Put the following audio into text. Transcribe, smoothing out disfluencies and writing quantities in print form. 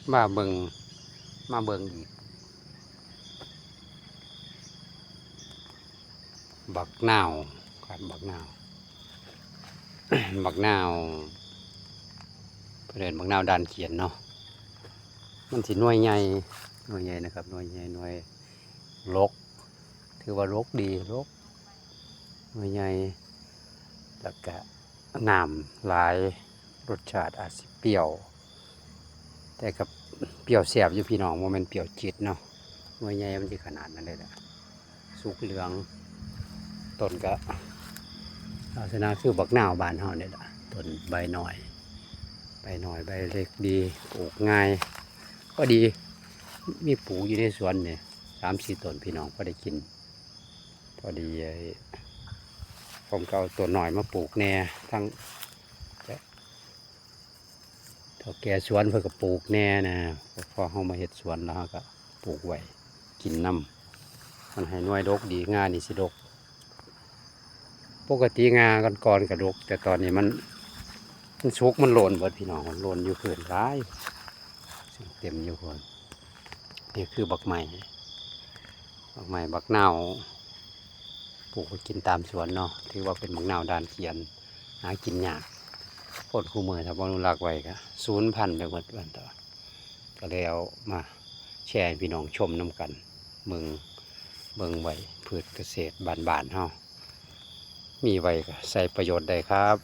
มาเบิงมาเบิงอีกบักนาวครับบักนาว บักนาวเรียนบักนาวดานเขียนเนาะมันสิหน่วยใหญ่นะครับหน่วยใหญ่หน่วยรกถือว่ารกดีรกหน่วยใหญ่แล้วก็น้ำหลายรสชาติอาจสิเปรี้ยวแต่กับเปรี้ยวแสบอยู่พี่น้องว่ามันเปรี้ยวจิตเนาะหน่วยใหญ่มันจะขนาดนั้นเลยแหละสุกเหลืองต้นก็ลักษณะคือบักนาวบานเฮาเนี่ยแหละต้นใบหน่อยใบเล็กดีปลูกง่ายก็ดีมีปลูกอยู่ในสวนเนี่ย3-4 ต้นพี่น้องก็ได้กินพอดีผมก็เอาตัวหน่อยมาปลูกแน่ทั้งถ้าแก่สวนเพื่อก็ปลูกแน่นะพอเขามาเห็ดสวนแล้วก็ปลูกไว้กินน้ำมันให้หน่วยดกดีงานี่สิดกปกติงาก่อนกระดกแต่ตอนนี้มันชุกมันหล่นเบิดพี่น้องมันหล่นอยู่เขื่อนร้ายเต็มอยู่คนนี่คือบักใหม่บักนาวปลูกไปกินตามสวนเนาะถือว่าเป็นบักนาวดานเขียนหากินยากโคตรคู่มือถ้าบอนุรักษ์ไว้ก็0,000ไปหมดวันต่อก็เลยเอามาแชร์ให้พี่น้องชมน้ำกันเบิ่งไว้พืชเกษตรบ้านๆเฮามีไว้ก็ใส่ประโยชน์ได้ครับ